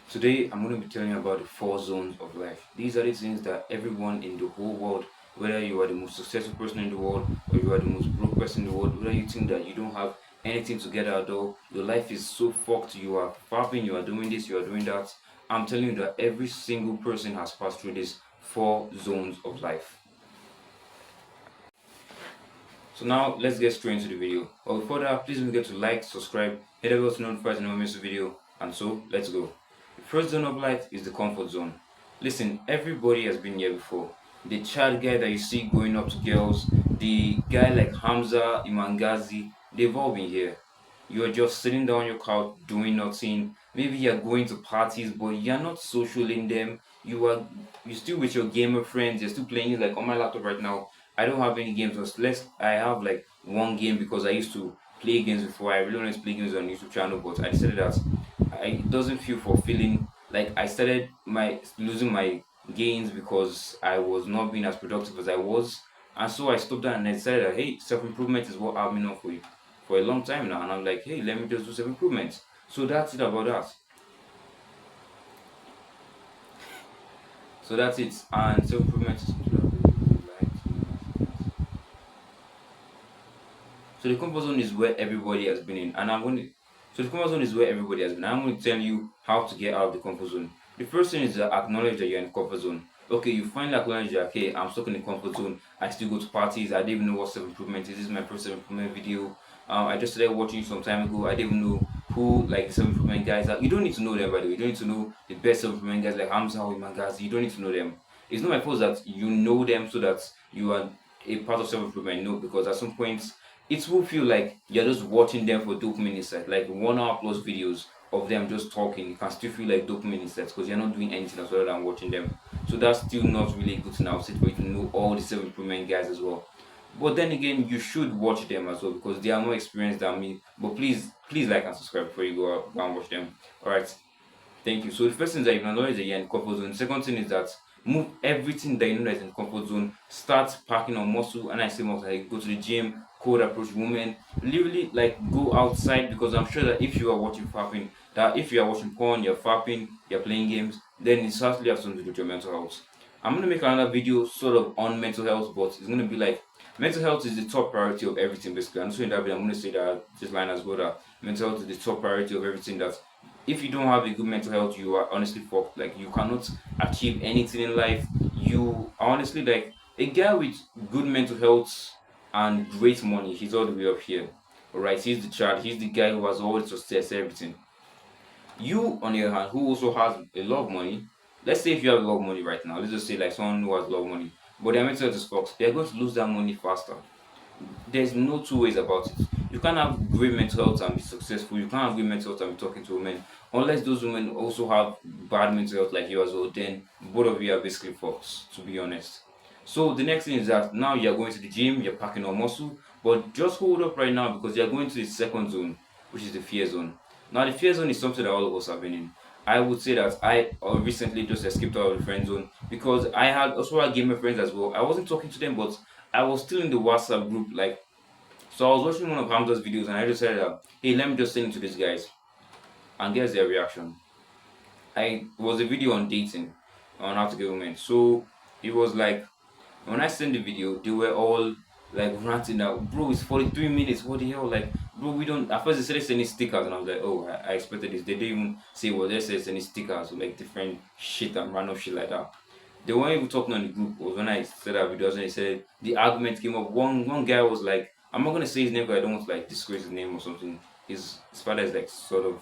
Today, I'm going to be telling you about the four zones of life. These are the things that everyone in the whole world, whether you are the most successful person in the world or you are the most broke person in the world, whether you think that you don't have anything together at all, your life is so fucked, you are fapping, you are doing this, you are doing that. I'm telling you that every single person has passed through these four zones of life. So now let's get straight into the video. But before that, please don't forget to like, subscribe, hit the bell to notify you never miss a video. And so let's go. The first zone of life is the comfort zone. Listen, everybody has been here before. The child guy that you see going up to girls, the guy like Hamza, Imangazi, they've all been here. You're just sitting down on your couch doing nothing. Maybe you're going to parties, but you're not social in them. You still with your gamer friends. You're still playing like on my laptop right now. I don't have any games. Less I have like one game because I used to play games before. I really wanted to play games on YouTube channel, but I decided that it doesn't feel fulfilling. Like I started my losing my gains because I was not being as productive as I was, and so I stopped that and I decided that hey, self improvement is what I've been on for a long time now, and I'm like, hey, let me just do self improvement. So that's it about that. So that's it, and self improvement is something that I really like. So the comfort zone is where everybody has been in, and I'm going to. So the comfort zone is where everybody has been. I'm going to tell you how to get out of the comfort zone. The first thing is to acknowledge that you're in the comfort zone. Okay, you finally acknowledge that okay, I'm stuck in the comfort zone. I still go to parties. I didn't even know what self improvement is. This is my first self improvement video. I just started watching some time ago. I didn't even know who like the self improvement guys are. You don't need to know them by the way. You don't need to know the best self improvement guys like Hamza or Imagazi. You don't need to know them. It's not my fault that you know them so that you are a part of self improvement. No, because at some point it will feel like you're just watching them for dopamine insight, like 1 hour plus videos of them just talking. You can still feel like dopamine insights because you're not doing anything else other than watching them. So that's still not really good to now sit for you to know all the self improvement guys as well. But then again, you should watch them as well because they are more experienced than me. But please like and subscribe before you go and watch them. All right. Thank you. So the first thing is that you acknowledge that you're in the comfort zone. The second thing is that move everything that you know that's in the comfort zone. Start packing on muscle. And I say muscle, like go to the gym, cold approach women. Literally like go outside because I'm sure that if you are watching fapping, that if you are watching porn, you're fapping, you're playing games, then it certainly has something to do with your mental health. I'm gonna make another video sort of on mental health, but it's gonna be like mental health is the top priority of everything basically. And so in that video, I'm gonna say that this line as well that mental health is the top priority of everything that if you don't have a good mental health, you are honestly fucked. Like you cannot achieve anything in life. You are honestly like a guy with good mental health and great money. He's all the way up here. Alright, he's the child, he's the guy who has all the success, everything. You, on the other hand, who also has a lot of money, let's say if you have a lot of money right now, let's just say like someone who has a lot of money, but their mental health is fucked, they're going to lose that money faster. There's no two ways about it. You can't have great mental health and be successful. You can't have great mental health and be talking to women. Unless those women also have bad mental health like you as well, then both of you are basically fucked, to be honest. So the next thing is that now you're going to the gym, you're packing on muscle, but just hold up right now because you're going to the second zone, which is the fear zone. Now the fear zone is something that all of us have been in. I would say that I recently just escaped out of the friend zone because I had also had gamer friends as well. I wasn't talking to them, but I was still in the WhatsApp group. Like, so I was watching one of Hamza's videos and I just said, "Hey, let me just send it to these guys," and guess their reaction. I was a video on dating, on how to get women. So it was like when I sent the video, they were all like ranting out, bro, it's 43 minutes. What the hell? Like, bro, we don't. At first, they started sending stickers, and I was like, oh, I expected this. They didn't even say what they said, sending stickers, like different shit and random shit like that. The one even talking on the group was when I said that video, and they said the argument came up. One guy was like, I'm not gonna say his name because I don't want to like disgrace his name or something. His father is like sort of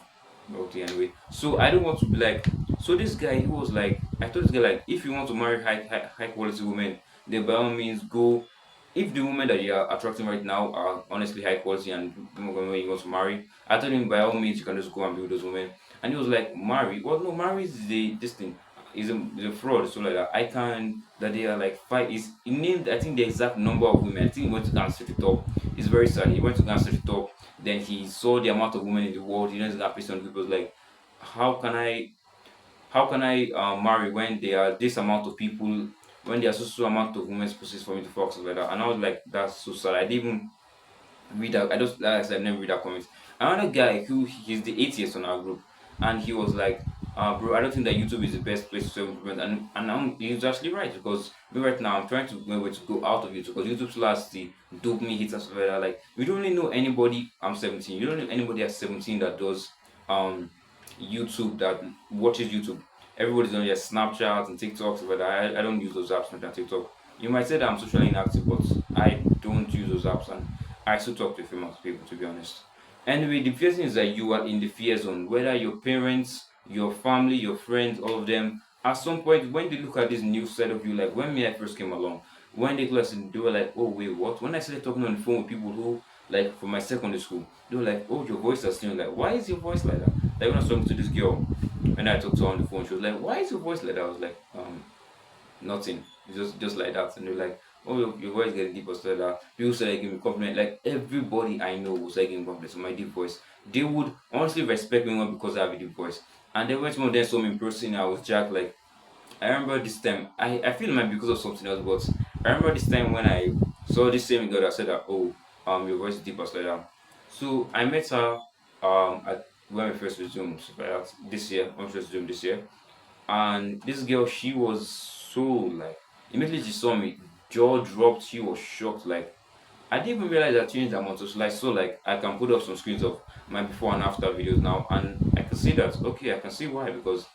wealthy anyway. So I don't want to be like. So this guy, he was like, I told this guy like, if you want to marry high quality women, then by all means go. If the women that you are attracting right now are honestly high quality and women you want to marry, I told him by all means you can just go and be with those women. And he was like, marry? Well, no, marry is this thing is a fraud, so like that. I can that they are like five. Is he named I think the exact number of women. I think he went to go and search it up. It's very sad. He went to go and search it up. Then he saw the amount of women in the world. He knows that person. People was like, how can I marry when there are this amount of people, when there's so amount of women's pussies for me to fuck stuff like that. And I was like, that's so sad. I didn't even read that. I just like I said, I never read that comment. Another guy who he's the atheist on our group. and he was like, bro, I don't think that YouTube is the best place to self improvement. He's actually right, because me right now I'm trying to go away to go out of YouTube, because YouTube still has the dopamine hits and stuff like that. Like, you don't really know anybody. I'm 17. You don't know anybody at 17 that does um YouTube, that watches YouTube. Everybody's on their Snapchat and TikTok, but I don't use those apps, Snapchat and TikTok. You might say that I'm socially inactive, but I don't use those apps, and I still talk to famous people, to be honest. Anyway, the first thing is that you are in the fear zone. Whether your parents, your family, your friends, all of them, at some point when they look at this new side of you, like when me I first came along, when they listen, they were like, "Oh wait, what?" When I started talking on the phone with people who, like, from my secondary school, they were like, "Oh, your voice has changed." Like, why is your voice like that? Like, when I was talking to this girl, and I talked to her on the phone, she was like, "Why is your voice like that?" I was like, nothing. It's just like that. And they're like, "Oh, your voice getting deeper," so that people started giving me compliment. Like, everybody I know was like giving compliments on my deep voice. They would honestly respect me more because I have a deep voice. And then when someone then saw me in person, I was jacked. Like, I remember this time, I feel like because of something else, but I remember this time when I saw this same girl that said that, "Oh, your voice is deeper," so like that. So I met her at when we first resumed, so like that, this year, when we first resumed this year. And this girl, she was so like, immediately she saw me, jaw dropped, she was shocked. Like, I didn't even realize I changed that much. So like, I can put up some screens of my before and after videos now, and I can see that, okay, I can see why, because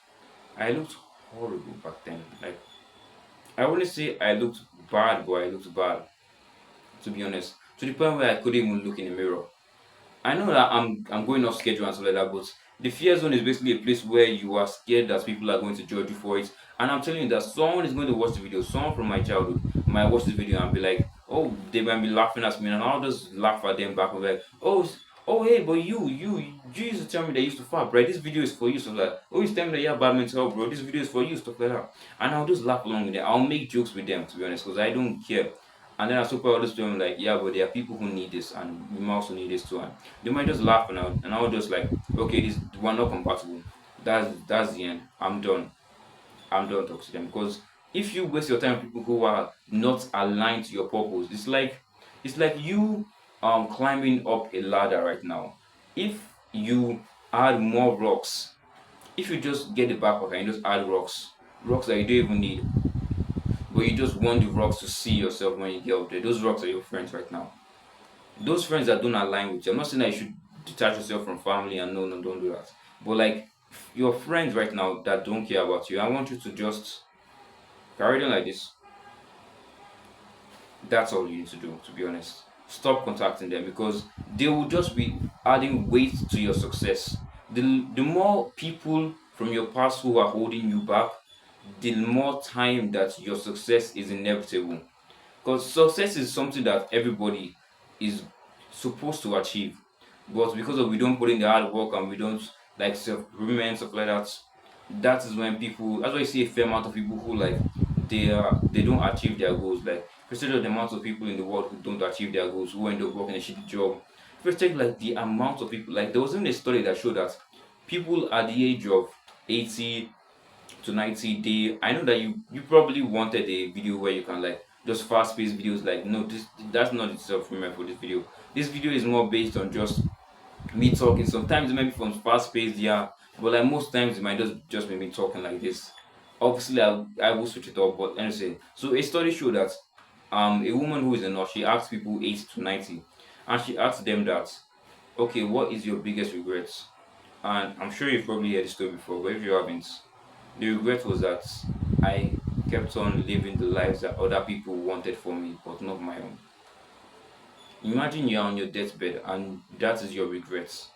I looked horrible back then. Like, I wouldn't say I looked bad, but I looked bad, to be honest. To the point where I couldn't even look in the mirror. I know that I'm going off schedule and stuff like that, but the fear zone is basically a place where you are scared that people are going to judge you for it. And I'm telling you that someone is going to watch the video, someone from my childhood might watch the video and be like, "Oh, they might be laughing at me," and I'll just laugh at them back and be like, "Oh, oh, hey, but you used to tell me that you used to fart, bro. This video is for you." So like, "Oh, you used to tell me that you have bad mental health, bro. This video is for you," stuff like that. And I'll just laugh along with them. I'll make jokes with them, to be honest, because I don't care. And then I super always tell them like, "Yeah, but there are people who need this, and we might also need this too." And they might just laugh, and I'll just like, "Okay, this we're not compatible. That's the end. I'm done. I'm done talking to them." Because if you waste your time with people who are not aligned to your purpose, it's like you climbing up a ladder right now. If you add more rocks, if you just get the backpack and you just add rocks that you don't even need, but you just want the rocks to see yourself when you get up there, those rocks are your friends right now. Those friends that don't align with you, I'm not saying that you should detach yourself from family, and no, no, don't do that. But like, your friends right now that don't care about you, I want you to just carry them like this. That's all you need to do, to be honest. Stop contacting them, because they will just be adding weight to your success. The more people from your past who are holding you back, the more time that your success is inevitable. Because success is something that everybody is supposed to achieve. But because of we don't put in the hard work, and we don't like self-improvement, stuff like that, that is when people, that's why you see a fair amount of people who like, they don't achieve their goals. Like, consider the amount of people in the world who don't achieve their goals, who end up working a shitty job. First check like the amount of people, like there was even a study that showed that people at the age of 80 to 90 day, I know that you probably wanted a video where you can like just fast-paced videos. Like, no, that's not itself remember for this video. This video is more based on just me talking. Sometimes it might be from fast-paced, yeah, but like most times it might just be me talking like this. Obviously I will switch it up, but anyway, so a study showed that a woman who is a nurse, she asked people 80 to 90, and she asked them that, okay, what is your biggest regrets? And I'm sure you've probably heard this story before, but if you haven't, the regret was that I kept on living the lives that other people wanted for me, but not my own. Imagine you're on your deathbed and that is your regrets.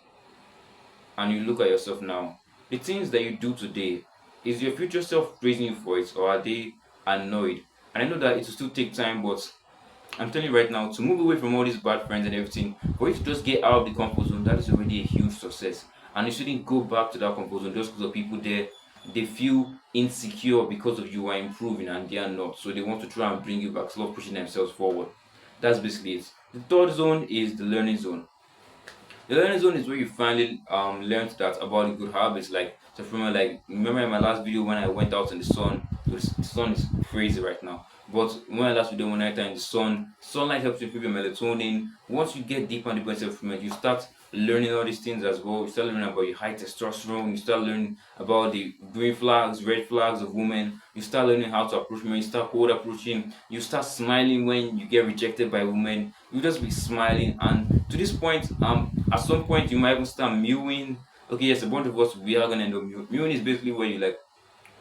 And you look at yourself now. The things that you do today, is your future self praising you for it, or are they annoyed? And I know that it will still take time, but I'm telling you right now, to move away from all these bad friends and everything, for you to just get out of the comfort zone, that is already a huge success. And you shouldn't go back to that comfort zone just because of people there. They feel insecure because of you are improving and they are not. So they want to try and bring you back, instead of pushing themselves forward. That's basically it. The third zone is the learning zone. The learning zone is where you finally learned that about the good habits. Like, so from like, remember in my last video when I went out in the sun, the sun is crazy right now. But when I last video when I time in the sun, sunlight helps you improve your melatonin. Once you get deeper in the self improvement, you start learning all these things as well. You start learning about your high testosterone. You start learning about the green flags, red flags of women. You start learning how to approach men. You start cold approaching. You start smiling when you get rejected by women. You just be smiling, and to this point, at some point you might even start mewing. Okay, yes, a bunch of us we are gonna end up mewing. Mewing is basically where you like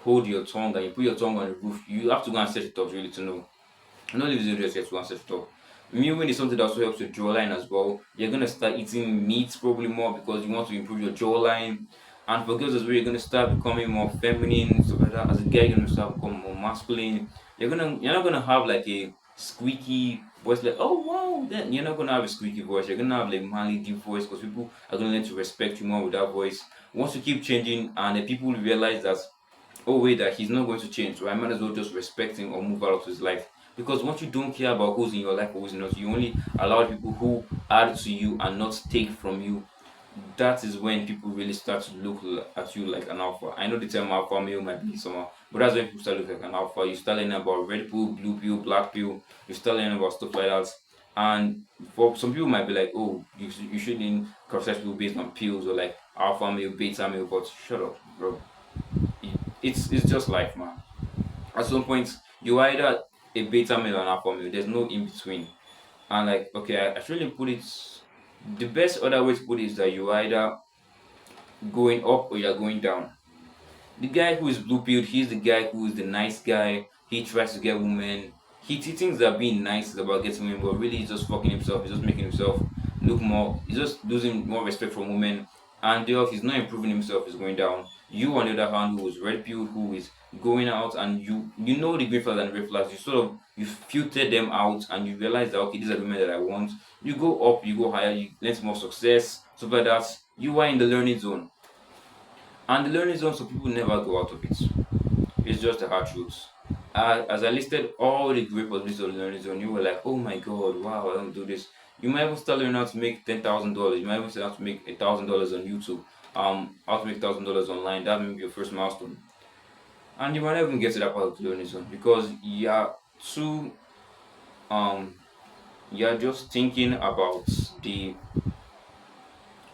hold your tongue and you put your tongue on the roof. You have to go and set it up really to know. I'm not leaving just yet to answer stuff. Mewing is something that also helps your jawline as well. You're gonna start eating meat probably more because you want to improve your jawline. And for girls as well, you're gonna start becoming more feminine, stuff like that. As a guy, you're gonna start becoming more masculine. You're not gonna have like a squeaky voice like oh wow. Then you're not gonna have a squeaky voice. You're gonna have like manly deep voice because people are gonna learn to respect you more with that voice. Once you keep changing and the people realize that oh wait that he's not going to change, so I might as well just respect him or move out of his life. Because once you don't care about who's in your life or who's not, you only allow people who add to you and not take from you. That is when people really start to look at you like an alpha. I know the term alpha male might be somehow, but that's when people start looking like an alpha. You start learning about red pill, blue pill, black pill. You start learning about stuff like that. And for some people might be like, oh, you shouldn't criticize people based on pills or like alpha male, beta male. But shut up, bro. It's just life, man. At some point, you are either a beta male or an alpha male. There's no in between. And like, okay, I should really put it. The best other way to put it is that you are either going up or you're going down. The guy who is blue pilled, he's the guy who is the nice guy. He tries to get women. He thinks that being nice is about getting women, but really he's just fucking himself. He's just making himself look more. He's just losing more respect from women. And therefore, he's not improving himself. He's going down. You, on the other hand, who is red pilled, who is going out, and you know the green flags and red flags. You sort of you filter them out, and you realize that okay, these are the women that I want. You go up, you go higher, you get more success, stuff like that. You are in the learning zone. And the learning zone, some people never go out of it. It's just the hard truth. As I listed all the great possibilities of the learning zone, you were like, oh my god, wow, I don't do this. You might even start learning how to make $10,000. You might even start how to make $1,000 on YouTube. How to make $1,000 online. That may be your first milestone. And you might not even get to that part of the learning zone because too um you're just thinking about the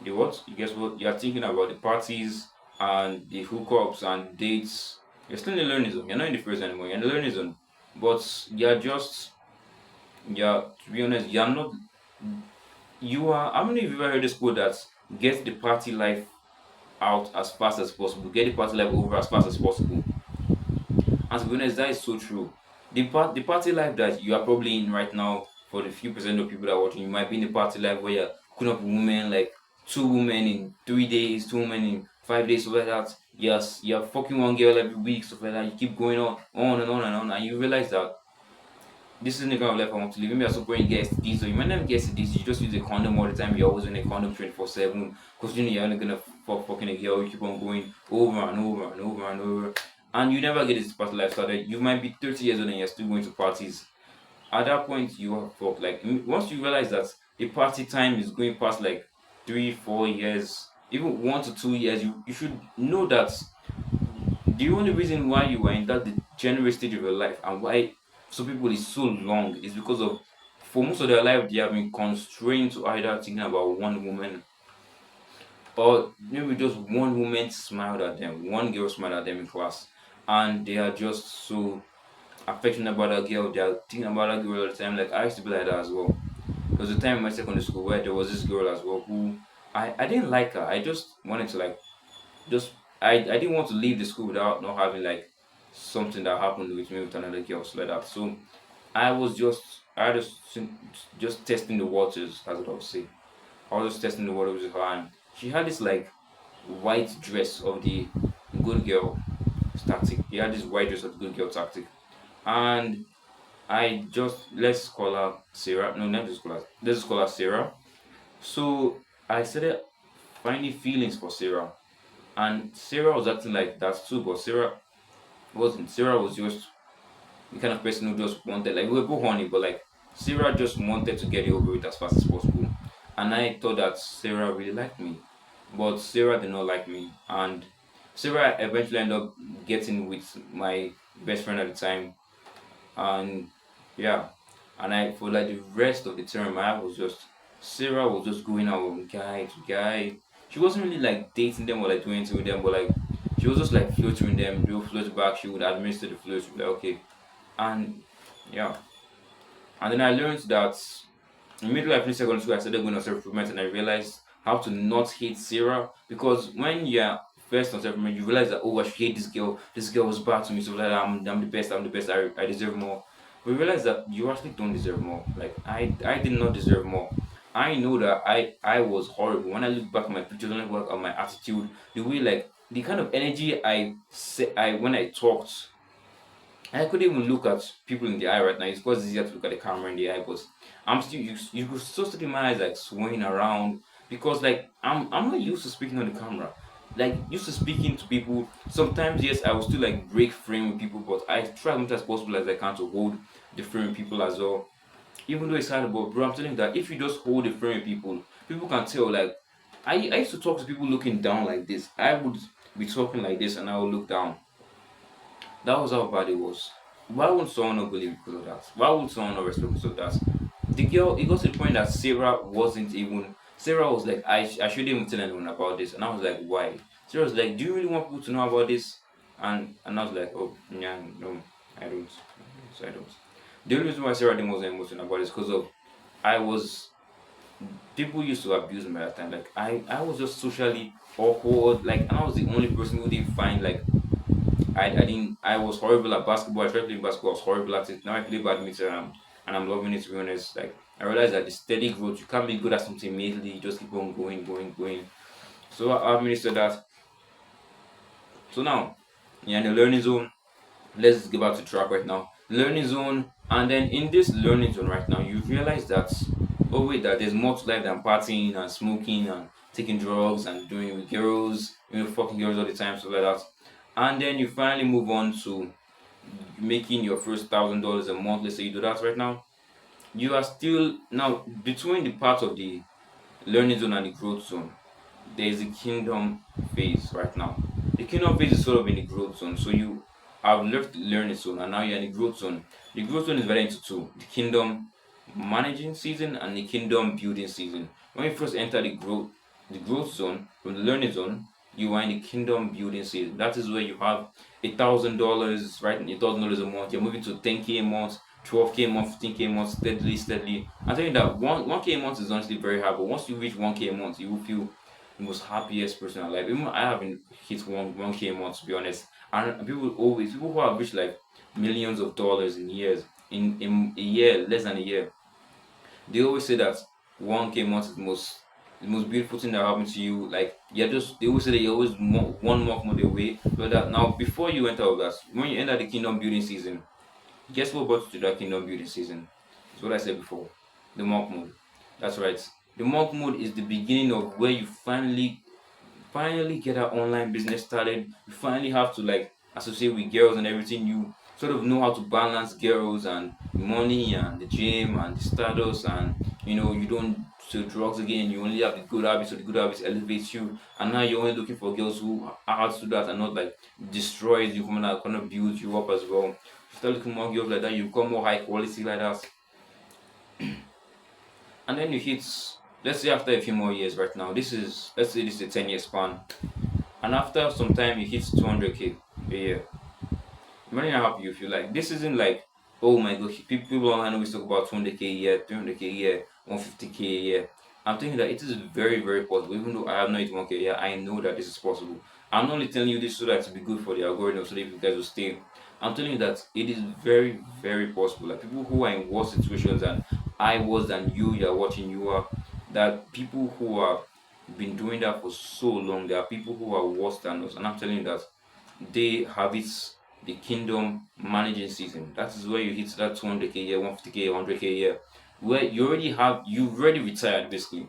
the what? You guess what? You're thinking about the parties and the hookups and dates. You're still in the learning zone. You're not in the first anymore. You're in the learning zone. But to be honest, you're not, you are, how many of you ever heard this quote that get the party life out as fast as possible, get the party life over as fast as possible? And to be honest, that is so true. The party life that you are probably in right now, for the few percent of people that are watching, you might be in the party life where you're cooking up with women, like 2 women in 3 days, 2 women in 5 days, stuff like that. Yes, you're fucking one girl every week, stuff like that. You keep going on and on and on, and you realize that this isn't the kind of life I want to live. Maybe at some point you get STDs, or you might never get STDs. You just use a condom all the time. You're always in a condom 24/7 because you know you're only gonna fucking a girl. You keep on going over and over and over and over, and you never get this party lifestyle. You might be 30 years old and you're still going to parties. At that point, you are fucked. Like once you realize that the party time is going past like 3, 4 years, even 1 to 2 years, you should know that the only reason why you are in that degenerate stage of your life and why some people is so long is because of for most of their life they have been constrained to either thinking about one woman or maybe just one woman smiled at them, one girl smiled at them in class, and they are just so affectionate about that girl. They are thinking about that girl all the time. Like I used to be like that as well. There was a time in my secondary school where there was this girl as well who I didn't like her. I just wanted to like just I didn't want to leave the school without not having like something that happened with me with another girl so like that. So I just testing the waters as I would say. I was just testing the waters with her and she had this like white dress of the good girl tactic. He had this white dress of the good girl tactic. And I just let's call her Sarah. No, not just call her. Let's just call her Sarah. So I started finding feelings for Sarah. And Sarah was acting like that too, but Sarah wasn't. Sarah was just the kind of person who just wanted, like, we were both horny, but like, Sarah just wanted to get it over with as fast as possible. And I thought that Sarah really liked me, but Sarah did not like me. And Sarah eventually ended up getting with my best friend at the time. And yeah, and I, for like the rest of the term, I was just Sarah was just going out with guy to guy. She wasn't really like dating them or like doing anything with them, but like she was just like flirting with them. They would flirt back. She would administer the flirt. She'd be like, okay, and yeah. And then I learned that in middle life in secondary school, I started going on self improvement, and I realized how to not hate Sarah, because when you're first on self improvement, you realize that, oh, I should hate this girl. This girl was bad to me, so like I'm the best. I'm the best. I deserve more. We realize that you actually don't deserve more. Like I did not deserve more. I know that I was horrible. When I look back at my pictures, when I look back at my attitude, the way, like, the kind of energy I when I talked, I couldn't even look at people in the eye right now. It's because it's easier to look at the camera in the eye, but I'm still, you could still see my eyes like swaying around, because like I'm not used to speaking on the camera. Like, used to speaking to people. Sometimes yes, I will still like break frame with people, but I try as much as possible as I can to hold the frame with people as well. Even though it's hard, but bro, I'm telling you that if you just hold the frame with people, people can tell. Like, I used to talk to people looking down like this. I would be talking like this and I would look down. That was how bad it was. Why would someone not believe because of that? Why would someone not respect because of that? The girl, it got to the point that Sarah wasn't even. Sarah was like, I shouldn't even tell anyone about this. And I was like, why? Sarah was like, do you really want people to know about this? And I was like, oh, yeah, no, I don't. So I don't. The only reason why Sarah didn't was emotional about it is because of I was. People used to abuse me at that time. Like, I was just socially awkward. Like, and I was the only person who didn't find like I didn't. I was horrible at basketball. I tried playing basketball. I was horrible at it. Now I play badminton, and I'm loving it, to be honest. Like, I realized that the steady growth. You can't be good at something immediately. You just keep on going, going, going. So I administered that. So now, yeah, in the learning zone. Let's get back to track right now. Learning zone, and then in this learning zone right now, you realize that, oh wait, that there's more to life than partying and smoking and taking drugs and doing with girls, fucking girls all the time, stuff like that. And then you finally move on to making your first $1,000 a month. Let's say you do that right now. You are still now between the part of the learning zone and the growth zone. There is a kingdom phase right now. The kingdom phase is sort of in the growth zone. So you have left the learning zone and now you're in the growth zone. The growth zone is divided into two: the kingdom managing season and the kingdom building season. When you first enter the growth zone from the learning zone, you are in the kingdom building season. That is where you have $1,000, right? $1,000 a month. You're moving to 10K a month, 12K a month, 15K a month, steadily, steadily. I'm telling you that one K a month is honestly very hard, but once you reach 1K a month, you will feel the most happiest person alive. Even I haven't hit one K a month, to be honest. And people who have reached like millions of dollars in years, in a year, less than a year, they always say that 1K a month is the most beautiful thing that happened to you. Like, they always say that you're always one month more away. But that now, before you enter all that, when you enter the kingdom building season, guess what brought you to that kingdom building season? It's what I said before. The monk mode. That's right. The monk mode is the beginning of where you finally get that online business started. You finally have to like associate with girls and everything. You sort of know how to balance girls and money and the gym and the status, and you don't do drugs again. You only have the good habits, so the good habits elevates you. And now you're only looking for girls who are how to do that and not like destroys you, kind of builds you up as well. You start looking more girls like that, you become more high quality like that. And then you hit, let's say after a few more years right now, let's say this is a 10-year span, and after some time you hit 200K a year. Imagine how happy you feel. Like, this isn't like, oh my god, people online always talk about 200K a year, 300K a year, 150K a year. I'm thinking that it is very, very possible. Even though I have not hit 1K a year, I know that this is possible. I'm not only telling you this so that to be good for the algorithm, so that you guys will stay. I'm telling you that it is very, very possible. Like, people who are in worse situations than I was, than you are watching, you are, that people who have been doing that for so long, there are people who are worse than us. And I'm telling you that they have it, the kingdom managing season. That is where you hit that 200K a year, 150K, 100K a year, where you've already retired basically.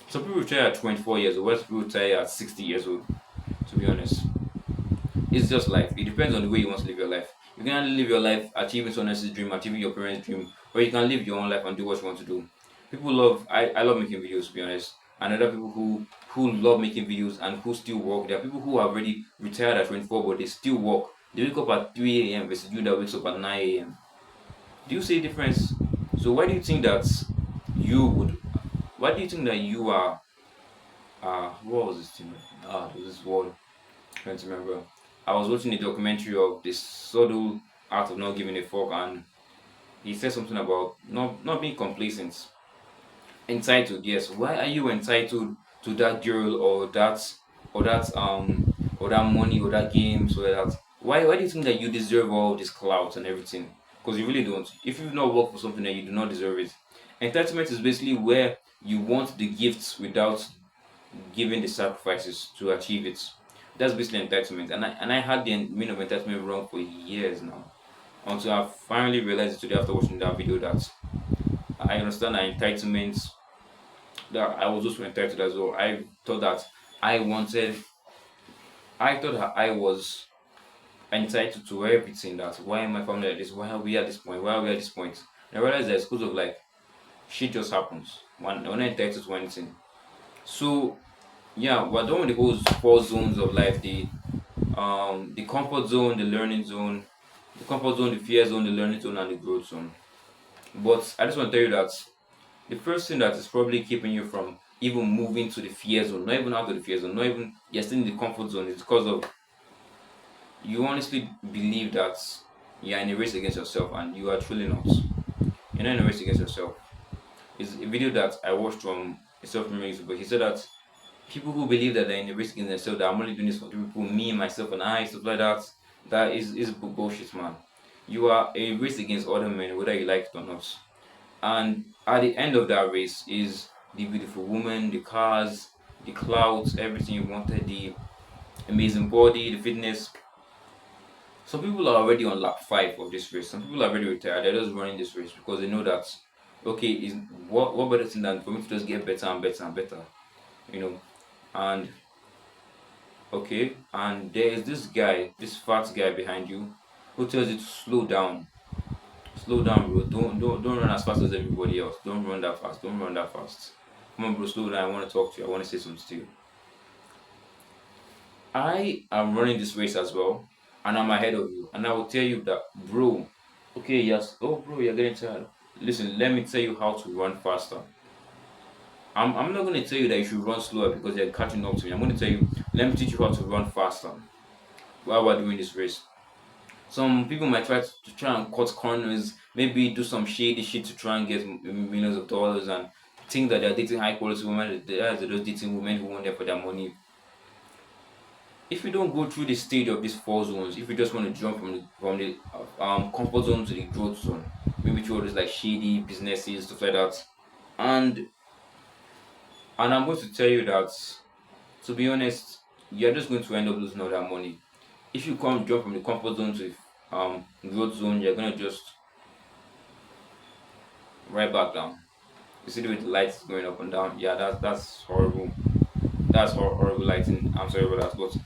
Some people retire at 24 years old, some people retire at 60 years old, to be honest. It's just life. It depends on the way you want to live your life. You can live your life achieving someone else's dream, achieving your parents' dream, or you can live your own life and do what you want to do. I love making videos, to be honest. And other people who love making videos and who still work. There are people who have already retired at 24, but they still work. They wake up at 3 a.m. versus you that wakes up at 9 a.m. Do you see a difference? So why do you think that you would why do you think that you are what was this thing? This word I can't remember. I was watching a documentary of this subtle art of not giving a fuck, and he said something about not being complacent. Entitled, yes. Why are you entitled to that girl or that money or that games or that? Why do you think that you deserve all this clout and everything? Because you really don't. If you've not worked for something, that you do not deserve it. Entitlement is basically where you want the gifts without giving the sacrifices to achieve it. That's basically entitlement. And I had the meaning of entitlement wrong for years now. Until I finally realized today after watching that video that I understand that entitlement, that I was also entitled as well. Thought that I wanted I thought that I was entitled to everything. That why am my family like this? Why are we at this point? Why are we at this point? And I realized that it's because of like shit just happens. When I entitled to anything. So yeah, we're done with the whole four zones of life: the comfort zone, the learning zone, the comfort zone, the fear zone, the learning zone, and the growth zone. But I just want to tell you that the first thing that is probably keeping you from even moving to the fear zone, not even out of the fear zone, not even you're still in the comfort zone, is because of you honestly believe that you're in a race against yourself, and you are truly not. You're not in a race against yourself. It's a video that I watched from a self-made YouTuber. He said that people who believe that they're in a race against themselves, that I'm only doing this for people, me, myself, and I, stuff like that, that is bullshit, man. You are a race against other men, whether you like it or not. And at the end of that race is the beautiful woman, the cars, the clouds, everything you wanted, the amazing body, the fitness. Some people are already on lap five of this race. Some people are already retired. They're just running this race because they know that okay, is what better thing than for me to just get better and better and better, you know. And okay, and there is this guy, this fat guy behind you, who tells you to slow down. Slow down, bro. Don't run as fast as everybody else. Don't run that fast. Don't run that fast. Come on, bro. Slow down. I want to talk to you. I want to say something to you. I am running this race as well, and I'm ahead of you. And I will tell you that, bro. Okay, yes. Oh, bro, you're getting tired. Listen, let me tell you how to run faster. I'm not going to tell you that you should run slower because you're catching up to me. I'm going to tell you, let me teach you how to run faster while we're doing this race. Some people might try and cut corners, maybe do some shady shit to try and get millions of dollars and think that they're dating high quality women. They're just dating women who want them for their money. If you don't go through the stage of these four zones, if you just want to jump from the comfort zone to the growth zone, maybe through all these like shady businesses, stuff like that, and I'm going to tell you that, to be honest, you're just going to end up losing all that money. If you come jump from the comfort zone to growth zone, you're gonna just right back down. You see the way the lights going up and down. Yeah, that's horrible. That's horrible lighting. I'm sorry about that, but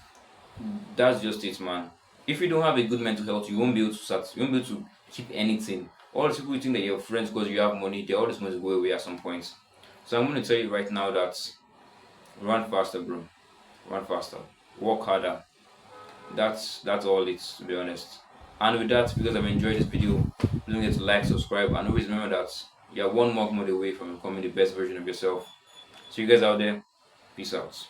that's just it, man. If you don't have a good mental health, you won't be able to start. You won't be able to keep anything. All the people who think that you're friends because you have money, they're always going to go away at some point. So I'm going to tell you right now that run faster, bro. Run faster. Work harder. That's all it's, to be honest. And with that, because I've enjoyed this video, don't forget to like, subscribe, and always remember that you're one more away from becoming the best version of yourself. So you guys out there, peace out.